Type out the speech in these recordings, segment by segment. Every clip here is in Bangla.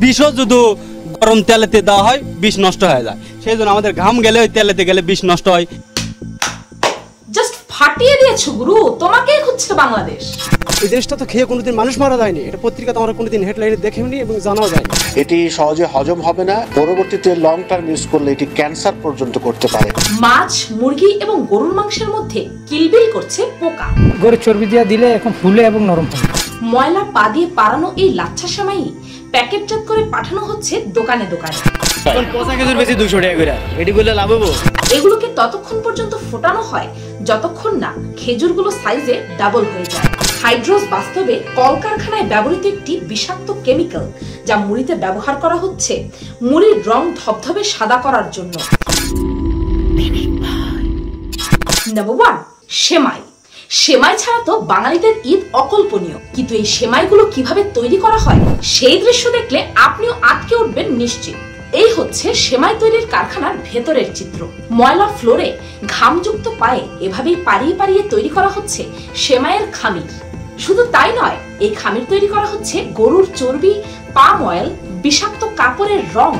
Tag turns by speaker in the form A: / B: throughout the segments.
A: বিষও যদি গরম তেলেতে দেওয়া হয় বিষ নষ্ট হয়ে যায়, সেই জন্য আমাদের ঘাম গেলে ওই তেলেতে গেলে বিষ নষ্ট হয়।
B: জাস্ট ফাটিয়ে দিয়েছো গুরু, তোমাকেই খুঁজছে বাংলাদেশ।
C: এই দেশটা তো খেয়ে কোনোদিন মানুষ মারা যায়নি, এটা পত্রিকাতে আমরা কোনোদিন হেডলাইনে দেখেনি এবং জানাও যায়নি।
D: এটি সহজে হজম হবে না, পরবর্তীতে লং টার্ম ইউজ করলে এটি ক্যান্সার পর্যন্ত করতে পারে।
B: মাছ, মুরগি এবং গরুর মাংসের মধ্যে কিলবিল করছে পোকা।
E: গরুর চর্বি দিয়ে দিলে এখন ফুলে এবং নরম হয়।
B: ময়লা পা দিয়ে পারানো এই লাচ্ছা সেমাই প্যাকেটজাত করে পাঠানো হচ্ছে দোকানে দোকানে। এগুলোকে ততক্ষণ পর্যন্ত ফোটানো হয় যতক্ষণ না খেজুরগুলো সাইজে ডাবল হয়ে যায়। হাইড্রোজ বাস্তবে কলকারখানায় ব্যবহৃত একটি বিষাক্ত কেমিক্যাল, যা মুড়িতে ব্যবহার করা হচ্ছে মুড়ির রং ধবধবে সাদা করার জন্য। নাম্বার 1, সেমাই। সেমাই ছাড়া তো বাঙালিদের ঈদ অকল্পনীয়, কিন্তু এই সেমাইগুলো কিভাবে তৈরি করা হয় সেই দৃশ্য দেখলে আপনিও আটকে উঠবেন নিশ্চিত। এই হচ্ছে সেমাই তৈরির কারখানার ভেতরের চিত্র। ময়লা ফ্লোরে ঘামযুক্ত পায়ে এভাবেই পাড়িয়ে পাড়িয়ে তৈরি করা হচ্ছে সেমাইয়ের খামির। শুধু তাই নয়, এই খামির তৈরি করা হচ্ছে গরুর চর্বি, পাম অয়েল, বিষাক্ত কাপড়ের রং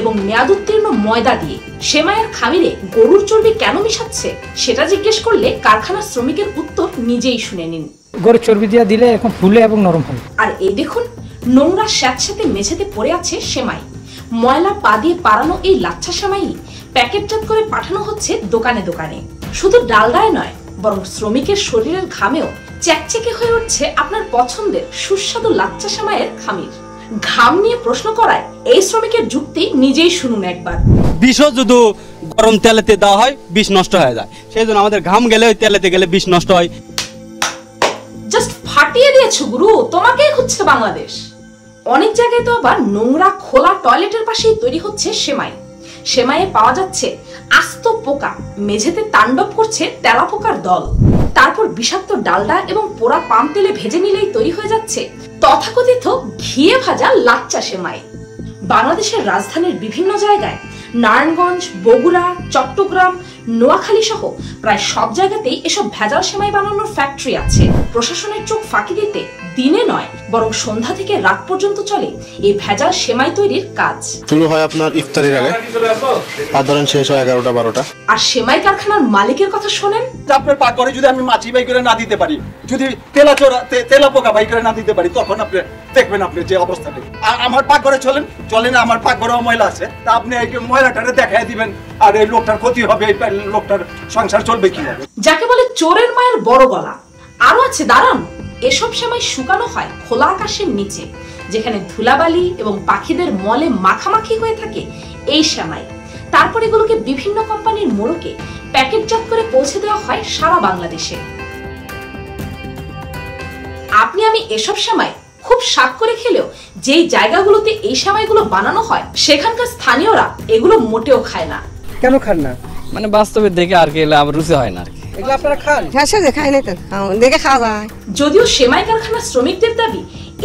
B: এবং মেয়াদ উত্তীর্ণ ময়দা দিয়ে। সেমাইয়ের খামিরে গরুর চর্বি কেন মিশাচ্ছে সেটা জিজ্ঞেস করলে কারখানার শ্রমিকের উত্তর নিজেই শুনে নিন।
E: গরুর চর্বি দিয়ে দিলে এখন ফুলে এবং নরম হয়।
B: আর এই দেখুন, নোংরা স্যাঁতস্যাঁতে মেঝেতে পড়ে আছে সেমাই। ময়লা পা দিয়ে পারানো এই লাচ্ছা সেমাই প্যাকেটজাত করে পাঠানো হচ্ছে দোকানে দোকানে। শুধু ডালডায় নয়, বরং শ্রমিকের শরীরের ঘামেও চ্যাকচেকে হয়ে উঠছে আপনার পছন্দের সুস্বাদু লাচ্ছা সেমাইয়ের খামির। ঘাম নিয়ে প্রশ্ন করায় এই শ্রমিকের যুক্তি নিজেই শুনুন একবার।
A: বিষও যদি গরম তেলেতে দেওয়া হয় বিষ নষ্ট হয়ে যায়, সেই জন্য আমাদের ঘাম গেলে ওই তেলেতে গেলে বিষ নষ্ট হয়।
B: জাস্ট ফাটিয়ে দিয়েছো গুরু, তোমাকেই খুঁজছে বাংলাদেশ। অনেক জায়গায় তো আবার নোংরা খোলা টয়লেটের পাশেই তৈরি হচ্ছে সেমাই। সেমাইয়ে পাওয়া যাচ্ছে আস্ত পোকা, মেঝেতে তাণ্ডব করছে তেলাপোকার দল। তারপর বিষাক্ত ডালডা এবং পোড়া পাম তেলে ভেজে নিলেই তৈরি হয়ে যাচ্ছে তথাকথিত ঘিয়ে ভাজা লাচ্চা সেমাই। বাংলাদেশের রাজধানীর বিভিন্ন জায়গায়, নারায়ণগঞ্জ, বগুড়া, চট্টগ্রাম, নোয়াখালী সহ প্রায় সব জায়গাতেই এসব ভেজাল সেমাই বানানোর ফ্যাক্টরি আছে। প্রশাসনের চোখ ফাঁকি দিতে দিনে নয়, বরং সন্ধ্যা থেকে রাত পর্যন্ত চলে এই ভেজাল সেমাই তৈরির কাজ।
F: শুরু হয় আপনার ইফতারের আগে, আর ধরেন শেষ হয় 11টা 12টা।
B: আর সেমাই কারখানার মালিকের কথা শোনেন।
G: আপনার পাক করে যদি আমি মাছি বাই করে না দিতে পারি, যদি তেলা পোকা বাই করে না দিতে পারি, তখন আপনি দেখবেন আপনি যে অবস্থাটা। আমার পাক করে চলেন আমার পাক ঘরেও ময়লা আছে, তা আপনি এই ময়লাটারে দেখাই দিবেন, আর এই লোকটার ক্ষতি হবে, এই লোকটার সংসার চলবে কিভাবে?
B: যাকে বলে চোরের মায়ের বড় গলা। আরো আছে, দাঁড়ান। এসব সেমাই শুকানো হয় খোলা আকাশের নিচে, যেখানে ধুলাবালি এবং পাখিদের মলে মাখামাখি হয়ে থাকে এই সেমাই। তারপর এগুলোকে বিভিন্ন কোম্পানির মোড়কে প্যাকেটজাত করে পৌঁছে দেওয়া হয় সারা বাংলাদেশে। আপনি আমি এসব সেমাই খুব স্বাদ করে খেলেও যেই জায়গাগুলোতে এই সেমাইগুলো বানানো হয় সেখানকার স্থানীয়রা এগুলো মোটেও খায় না।
C: কেন খান না?
H: মানে বাস্তবে দেখে আর কি আমার রুচি হয় না আর কি।
C: এগুলো আপনারা খান?
I: খাই না তো, দেখে খাওয়া যায়।
B: যদিও সেমাই কারখানার শ্রমিকদের দাবি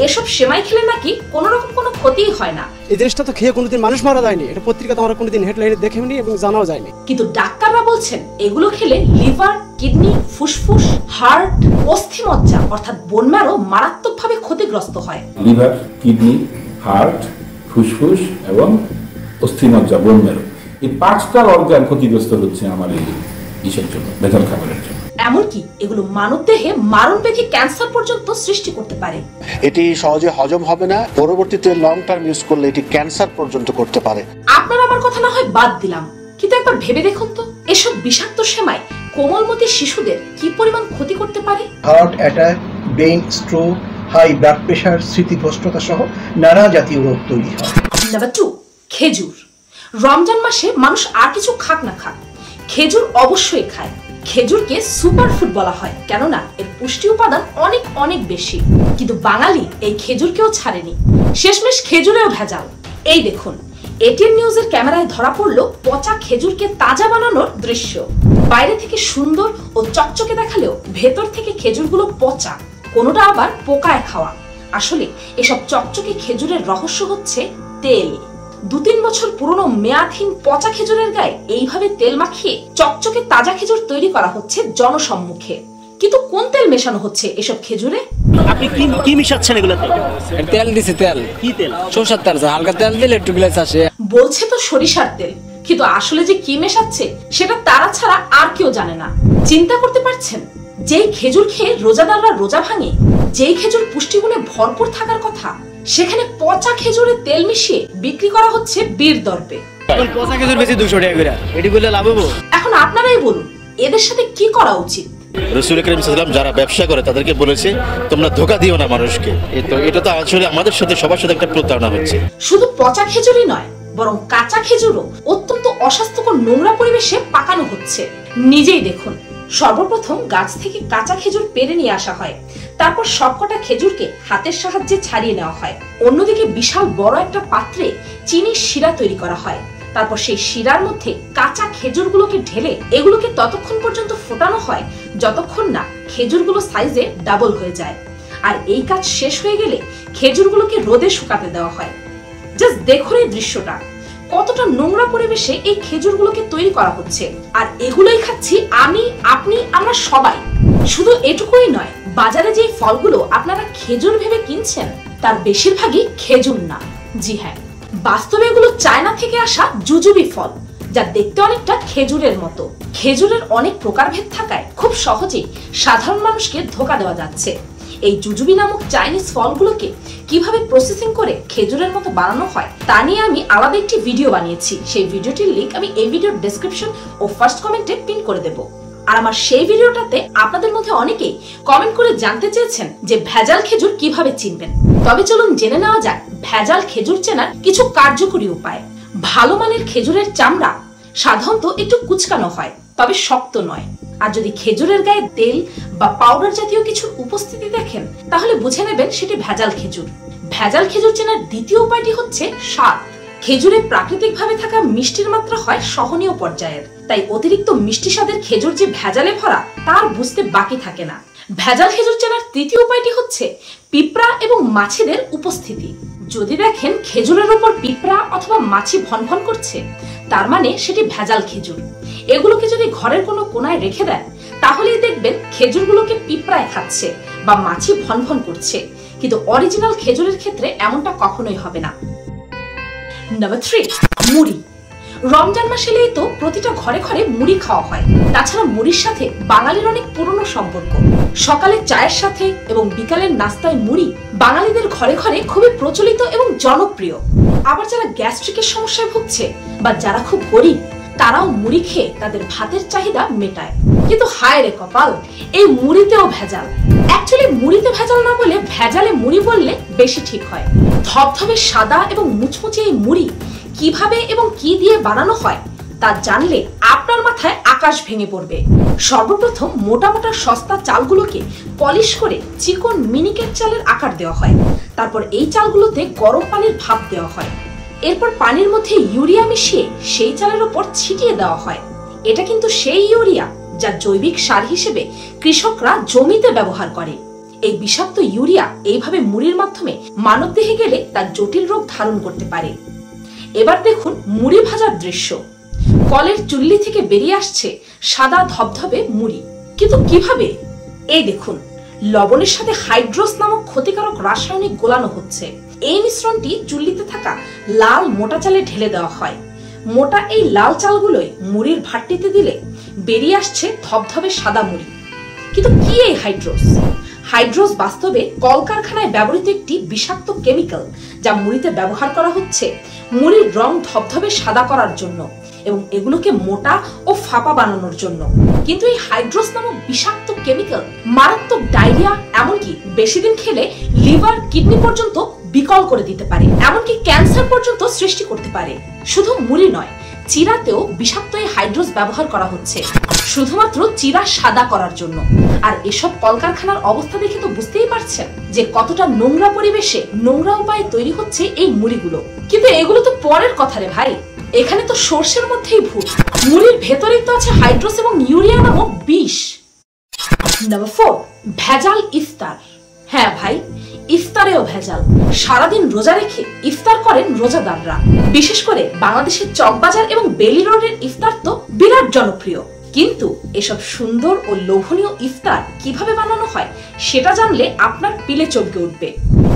B: এসব সেমাই খেলে নাকি কোন রকম কোনো ক্ষতিই হয় না।
C: এই দেশটা তো খেয়ে কোনোদিন মানুষ মারা যায়নি, এটা পত্রিকাতে আমরা কোনোদিন হেডলাইনে দেখেনি এবং জানাও যায়নি।
B: কিন্তু ডাক্তাররা বলছেন এগুলো খেলে লিভার, কিডনি, ফুসফুস, হার্ট, অস্থিমজ্জা অর্থাৎ বোন ম্যারো মারাত্মকভাবে ক্ষতিগ্রস্ত হয়।
J: লিভার, কিডনি, হার্ট, ফুসফুস এবং অস্থিমজ্জা, বোন ম্যারো, এই 5টা অর্গান ক্ষতিগ্রস্ত হচ্ছে আমার এই ইসের জন্য, ভেজাল খাবারের জন্য।
B: এমনকি এগুলো মানবদেহে মারণব্যাধি ক্যান্সার পর্যন্ত সৃষ্টি করতে পারে।
D: এটি সহজে হজম হবে না, পরবর্তীতে লং টার্ম ইউজ করলে এটি ক্যান্সার পর্যন্ত করতে পারে।
B: আপনার আমার কথা না হয় বাদ দিলাম, কিন্তু একবার ভেবে দেখুন তো, এসব বিষাক্ত সেমাই কোমলমতি শিশুদের কি পরিমাণ ক্ষতি করতে পারে।
K: Heart attack, brain stroke, high blood pressure, স্মৃতিভ্রষ্টতা সহ নানা জাতীয় রোগ তৈরি হয়।
B: নাম্বার 2, খেজুর। রমজান মাসে মানুষ আর কিছু খাক না খাক, খেজুর অবশ্যই খায়। খেজুরকে সুপার ফুড বলা হয়, কেননা এর পুষ্টি উপাদান অনেক অনেক বেশি। কিন্তু বাঙালি এই খেজুরকেও ছাড়েনি, শেষমেশ খেজুরেও ভেজাল। এই দেখুন, এটিএন নিউজের ক্যামেরায় ধরা পড়লো পচা খেজুরকে তাজা বানানোর দৃশ্য। বাইরে থেকে সুন্দর ও চকচকে দেখালেও ভেতর থেকে খেজুরগুলো পচা, কোনোটা আবার পোকায় খাওয়া। আসলে এসব চকচকে খেজুরের রহস্য হচ্ছে তেল। 2-3 বছর পুরনো মেয়াদহীন পচা খেজুরের গায়ে এইভাবে তেল মাখিয়ে চকচকে তাজা খেজুর তৈরি করা হচ্ছে জনসম্মুখে। কিন্তু কোন তেল মেশানো হচ্ছে এসব খেজুরে?
L: আপনি কি মিশাচ্ছেন এগুলোতে?
H: তেল দিছে, তেল।
L: কি তেল?
H: সরষের তেল, হালকা তেল দিলে একটু গ্লাস আসে।
B: বলছে তো সরিষার তেল, কিন্তু আসলে যে কি মেশাচ্ছে সেটা তারা ছাড়া আর কেউ জানে না। চিন্তা করতে পারছেন, যেই খেজুর খেয়ে রোজাদাররা রোজা ভাঙে, যেই খেজুর পুষ্টিগুণে ভরপুর থাকার কথা, সেখানে পচা খেজুরে তেল মিশিয়ে বিক্রি করা হচ্ছে বীর দর্পে।
L: পচা খেজুর বেশি 200 টাকা করে, এটি বললে লাভ হবো?
B: এখন আপনারাই বলুন, এদের সাথে কি করা উচিত?
F: রাসূল করিম সাল্লাল্লাহু আলাইহি ওয়াসাল্লাম যারা ব্যবসা করে তাদেরকে বলেছে তোমরা ধোঁকা দিও না মানুষকে। এটা তো আসলে আমাদের সাথে সবার সাথে একটা প্রতারণা হচ্ছে।
B: শুধু পচা খেজুরই নয়, বরং কাঁচা খেজুরও অত্যন্ত অস্বাস্থ্যকর নোংরা পরিবেশে পাকানো হচ্ছে। নিজেই দেখুন, সর্বপ্রথম গাছ থেকে কাঁচা খেজুর পেড়ে নিয়ে আসা হয়, তারপর সবকটা খেজুরকে হাতের সাহায্যে ছাড়িয়ে নেওয়া হয়। অন্যদিকে বিশাল বড় একটা পাত্রে চিনির শিরা তৈরি করা হয়, তারপর সেই শিরার মধ্যে কাঁচা খেজুরগুলোকে ঢেলে এগুলোকে ততক্ষণ পর্যন্ত ফোটানো হয় যতক্ষণ না খেজুরগুলো সাইজে ডাবল হয়ে যায়। আর এই কাজ শেষ হয়ে গেলে খেজুরগুলোকে রোদে শুকাতে দেওয়া হয়। জাস্ট দেখুন এই দৃশ্যটা, কতটা নোংরা পরিবেশে এই খেজুরগুলোকে তৈরি করা হচ্ছে, আর এগুলোই খাচ্ছি আমি, আপনি, আমরা সবাই। শুধু এটুকুই নয়, বাজারে যে ফলগুলো আপনারা খেজুর ভেবে কিনছেন তার বেশিরভাগই খেজুর না। জি হ্যাঁ, বাস্তবে এগুলো চায়না থেকে আসা জুজুবি ফল, যা দেখতে অনেকটা খেজুরের মতো। খেজুরের অনেক প্রকারভেদ থাকায় খুব সহজেই সাধারণ মানুষকে ধোঁকা দেওয়া যাচ্ছে। এই জুজুবি নামক চাইনিজ ফলগুলোকে কিভাবে প্রসেসিং করে খেজুরের মতো বানানো হয় তা নিয়ে আমি আলাদা একটি ভিডিও বানিয়েছি। সেই ভিডিওটির লিংক আমি এই ভিডিওর ডেসক্রিপশন ও ফার্স্ট কমেন্টে পিন করে দেব। আর আমার সেই ভিডিওটাতে আপনাদের মধ্যে অনেকেই কমেন্ট করে জানতে চেয়েছেন যে ভেজাল খেজুর কিভাবে চিনবেন। তবে চলুন জেনে নেওয়া যাক ভেজাল খেজুর চেনার কিছু কার্যকরী উপায়। ভালো মানের খেজুরের চামড়া সাধারণত একটু কুচকানো হয়, তবে শক্ত নয়। আর যদি খেজুরের গায়ে তেল বা পাউডার জাতীয় কিছুর উপস্থিতি দেখেন, তাহলে বুঝে নেবেন সেটি ভেজাল খেজুর। ভেজাল খেজুর চেনার দ্বিতীয় উপায়টি হচ্ছে স্বাদ। খেজুরে প্রাকৃতিকভাবে থাকা মিষ্টির মাত্রা হয় সহনীয় পর্যায়ের, তাই অতিরিক্ত মিষ্টি স্বাদের খেজুর যে ভেজালে ভরা তার বুঝতে বাকি থাকে না। ভেজাল খেজুর চেনার তৃতীয় উপায়টি হচ্ছে পিঁপড়া এবং মাছিদের উপস্থিতি। যদি দেখেন খেজুরের উপর পিঁপড়া অথবা মাছি ভনভন করছে, তার মানে সেটি ভেজাল খেজুর। এগুলোকে যদি ঘরের কোনো কোনায় রেখে দেন, তাহলেই দেখবেন খেজুরগুলোকে পিঁপড়ায় খাচ্ছে বা মাছি ভনভন করছে। কিন্তু অরিজিনাল খেজুরের ক্ষেত্রে এমনটা কখনোই হবে না। নাম্বার 3, মুড়ি। রমজান মাস এলেই তো প্রতিটা ঘরে ঘরে মুড়ি খাওয়া হয়। তাছাড়া মুড়ির সাথে বাঙালির অনেক পুরনো সম্পর্ক। সকালে চায়ের সাথে এবং বিকালের নাস্তায় মুড়ি বাঙালিদের ঘরে ঘরে খুবই প্রচলিত এবং জনপ্রিয়। আবার যারা গ্যাস্ট্রিকের সমস্যায় ভুগছে বা যারা খুব গরিব, তারাও মুড়ি খেয়ে তাদের ভাতের চাহিদা মেটায়। কিন্তু হায় রে কপাল, এই মুড়িতেও ভেজাল। অ্যাকচুয়ালি মুড়িতে ভেজাল না বলে ভেজালে মুড়ি বললে বেশি ঠিক হয়। ধবধবে সাদা এবং মুচমুচে এই মুড়ি কিভাবে এবং কি দিয়ে বানানো হয় তা জানলে আপনার মাথায় আকাশ ভেঙে পড়বে। সর্বপ্রথম মোটা মোটা সস্তা চালগুলোকে পলিশ করে চিকন মিনিকেট চালের আকার দেওয়া হয়। তারপর এই চালগুলোতে গরম পানির ভাপ দেওয়া হয়। এরপর পানির মধ্যে ইউরিয়া মিশিয়ে সেই চালের উপর ছিটিয়ে দেওয়া হয়। এটা কিন্তু সেই ইউরিয়া যা জৈবিক সার হিসেবে কৃষকরা জমিতে ব্যবহার করে। এই বিষাক্ত ইউরিয়া এইভাবে মুড়ির মাধ্যমে মানবদেহে গেলে তার জটিল রোগ ধারণ করতে পারে। এবার দেখুন মুড়ি ভাজার দৃশ্য। কলের চুল্লি থেকে বেরিয়ে আসছে সাদা ধবধবে মুড়ি, কিন্তু কিভাবে? এই দেখুন, লবণের সাথে হাইড্রোস নামক ক্ষতিকারক রাসায়নিক গোলানো হচ্ছে। এই মিশ্রণটি চুল্লিতে থাকা লাল মোটা চালে ঢেলে দেওয়া হয়। মোটা এই লাল চালগুলোই মুড়ির ভাট্টিতে দিলে বেরিয়ে আসছে ধবধবে সাদা মুড়ি। কিন্তু কি এই হাইড্রোস? হাইড্রোস বাস্তবে কলকারখানায় ব্যবহৃত একটি বিষাক্ত কেমিক্যাল, যা মুড়িতে ব্যবহার করা হচ্ছে মুড়ির রং ধবধবে সাদা করার জন্য এবং এগুলোকে মোটা ও ফাঁপা বানানোর জন্য। কিন্তু এই হাইড্রোস নামক বিষাক্ত কেমিক্যাল মারাত্মক ডায়রিয়া, এমনকি বেশি দিন খেলে লিভার, কিডনি পর্যন্ত বিকল করে দিতে পারে, এমনকি ক্যান্সার পর্যন্ত সৃষ্টি করতে পারে। শুধু মুড়ি নয়, চিরাতেও বিষাক্ত এই হাইড্রোস ব্যবহার করা হচ্ছে শুধুমাত্র চিরা সাদা করার জন্য। আর এসব কলকারখানার অবস্থা দেখে তো বুঝতেই পারছেন যে কতটা নোংরা পরিবেশে নোংরা উপায়ে তৈরি হচ্ছে এই মুড়িগুলো। কিন্তু এগুলো তো পরের কথা রে ভাই, এখানে তো সর্ষের মধ্যেই ভূত। মুড়ির ভেতরেই তো আছে হাইড্রোস এবং ইউরিয়া নামক বিষ। নাম্বার 4, ভেজাল ইফতার। হ্যাঁ ভাই, ইফতারেও ভেজাল। সারাদিন রোজা রেখে ইফতার করেন রোজাদাররা। বিশেষ করে বাংলাদেশের চকবাজার এবং বেলি রোডের ইফতার তো বিরাট জনপ্রিয়। কিন্তু এসব সুন্দর ও লোভনীয় ইফতার কিভাবে বানানো হয় সেটা জানলে আপনার পিলে চমকে উঠবে।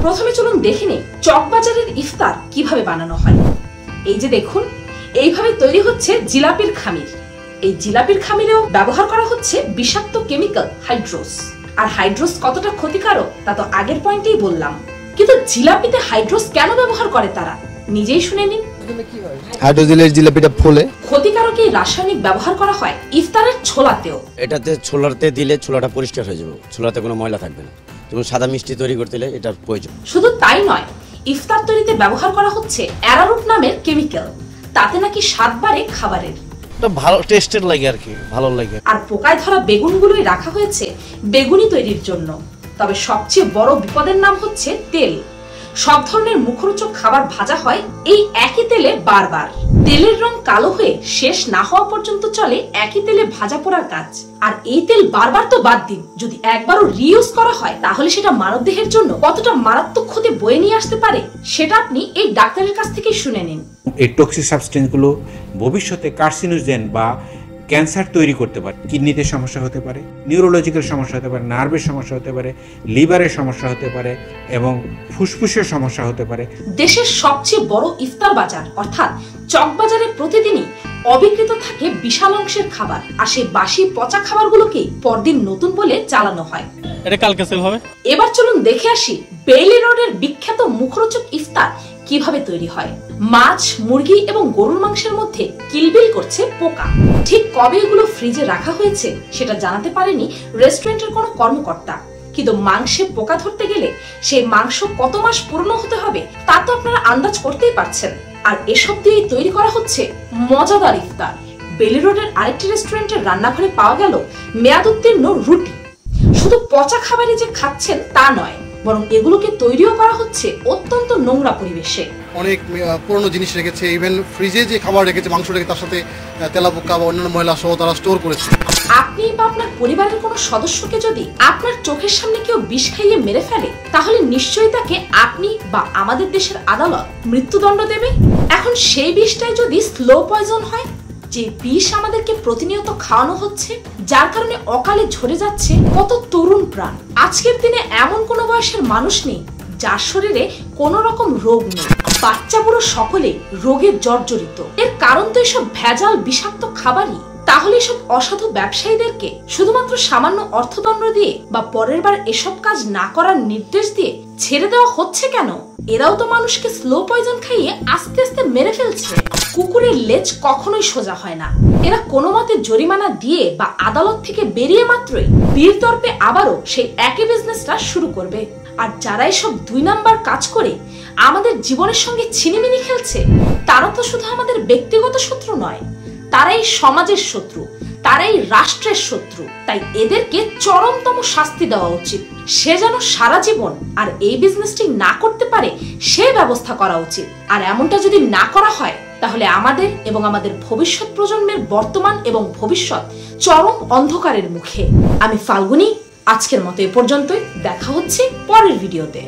B: প্রথমে চলুন দেখে নিই চকবাজারের ইফতার কিভাবে বানানো হয়। এই যে দেখুন, এইভাবে তৈরি হচ্ছে জিলাপির খামির। এই জিলাপির খামিরেও ব্যবহার করা হচ্ছে বিষাক্ত কেমিক্যাল হাইড্রোস। আর হাইড্রোস কতটা ক্ষতিকারক তা তো আগের পয়েন্টেই বললাম। কিন্তু জিলাপিতে হাইড্রোস কেন ব্যবহার করে তারা নিজেই শুনে নিন।
M: হাইড্রোজেলের জিলাপিটা ফোলে।
B: ক্ষতিকারক এই রাসায়নিক ব্যবহার করা হয় ইফতারের ছোলাতেও।
N: এটাতে ছোলাতে দিলে ছোলাটা পরিষ্কার হয়ে যাবে, ছোলাতে কোনো ময়লা থাকবে না। যেমন সাদা মিষ্টি তৈরি করতে হলে এটার প্রয়োজন।
B: শুধু তাই নয়, ইফতার তৈরিতে ব্যবহার করা হচ্ছে অ্যারারুট নামের কেমিক্যাল। তাতে নাকি স্বাদ বাড়ে খাবারের।
O: এটা ভালো টেস্টের লাগে আর কি, ভালো লাগে।
B: আর পোকায় ধরা বেগুনগুলোই রাখা হয়েছে বেগুনি তৈরির জন্য। তবে সবচেয়ে বড় বিপদের নাম হচ্ছে তেল। সব ধরনের মুখরোচক খাবার ভাজা হয় এই একই তেলে বারবার। তেলের রং কালো হয়ে শেষ না হওয়া পর্যন্ত চলে একই তেলে ভাজা পোড়ার কাজ। আর এই তেল বারবার তো বাদ দিন, যদি একবারও রিইউজ করা হয় তাহলে সেটা মানবদেহের জন্য কতটা মারাত্মক ক্ষতি বয়ে নিয়ে আসতে পারে সেটা আপনি এই ডাক্তারের কাছ থেকে শুনে নিন।
P: এই টক্সিক সাবস্টেন্সগুলো ভবিষ্যতে কার্সিনোজেন বা ক্যান্সার তৈরি করতে পারে। কিডনিতে সমস্যা হতে পারে, নিউরোলজিক্যাল সমস্যা হতে পারে, নার্ভের সমস্যা হতে পারে, লিভারের সমস্যা হতে পারে এবং ফুসফুসের সমস্যা হতে পারে।
B: দেশের সবচেয়ে বড় ইফতার বাজার অর্থাৎ চকবাজারে প্রতিদিনই অবিকৃত থাকে বিশাল অংশের খাবার। আর সেই বাসি পচা খাবারগুলোকে পরদিন নতুন বলে চালানো হয়।
A: এটা কালকে সেল হবে।
B: এবার চলুন দেখে আসি বেইলি রোডের বিখ্যাত মুখরোচক ইফতার কিভাবে তৈরি হয়। মাছ, মুরগি এবং গরুর মাংসের মধ্যে কিলবিল করছে পোকা। ঠিক কবে এগুলো ফ্রিজে রাখা হয়েছে সেটা জানাতে পারেনি রেস্টুরেন্টের কোনো কর্মকর্তা। কিন্তু মাংসে পোকা ধরতে গেলে সেই মাংস কত মাস পুরনো হতে হবে তা তো আপনারা আন্দাজ করতেই পারছেন। আর এসব দিয়েই তৈরি করা হচ্ছে মজাদার ইফতার। বেইলি রোডের আরেকটি রেস্টুরেন্টের রান্নাঘরে পাওয়া গেল মেয়াদ উত্তীর্ণ রুটি। শুধু পচা খাবারই যে খাচ্ছেন তা নয়, বরং এগুলোকে তৈরিও করা হচ্ছে অত্যন্ত নোংরা পরিবেশে।
Q: অনেক পুরনো জিনিস রেখেছে, ইভেন ফ্রিজে যে খাবার রেখেছে মাংস রেখে তার সাথে তেলাপোকা বা অন্যান্য ময়লা সহ তারা স্টোর করেছে।
B: আপনি বা আপনার পরিবারের কোনো সদস্যকে যদি আপনার চোখের সামনে কেউ বিষ খাইয়ে মেরে ফেলে তাহলে নিশ্চয়ই তাকে আপনি বা আমাদের দেশের আদালত মৃত্যুদণ্ড দেবে। এখন সেই বিষটাই যদি স্লো পয়জন হয়, যে বিষ আমাদেরকে প্রতিনিয়ত খাওয়ানো হচ্ছে, যার কারণে অকালে ঝরে যাচ্ছে কত তরুণ প্রাণ। আজকের দিনে এমন কোনো বয়সের মানুষ নেই যার শরীরে কোনো রকম রোগ নেই। বাচ্চা বুড়ো সকলে রোগে জর্জরিত। এর কারণ তো এসব ভেজাল বিষাক্ত খাবারই। তাহলে এসব অসাধু ব্যবসায়ীদেরকে শুধুমাত্র সামান্য অর্থদণ্ড দিয়ে বা পরের বার এসব কাজ না করার নির্দেশ দিয়ে ছেড়ে দেওয়া হচ্ছে কেন? এরাও তো মানুষকে স্লো পয়জন খাইয়ে আস্তে আস্তে মেরে ফেলছে। কুকুরের লেজ কখনোই সোজা হয় না। এরা কোনো মতে জরিমানা দিয়ে বা আদালত থেকে বেরিয়ে মাত্রই বীর তর্পে আবারও সেই একই বিজনেসটা শুরু করবে। আর যারা এসব 2 নাম্বার কাজ করে আমাদের জীবনের সঙ্গে ছিনিমিনি খেলছে তারা তো শুধু আমাদের ব্যক্তিগত শত্রু নয়, তারাই সমাজের শত্রু, তারাই রাষ্ট্রের শত্রু। তাই এদেরকে চরমতম শাস্তি দেওয়া উচিত। সে যেন সারা জীবন আর এই বিজনেসটি না করতে পারে সে ব্যবস্থা করা উচিত। আর এমনটা যদি না করা হয় তাহলে আমাদের এবং আমাদের ভবিষ্যৎ প্রজন্মের বর্তমান এবং ভবিষ্যৎ চরম অন্ধকারের মুখে। আমি ফাল্গুনী, আজকের মতো এ পর্যন্তই। দেখা হচ্ছে পরের ভিডিওতে।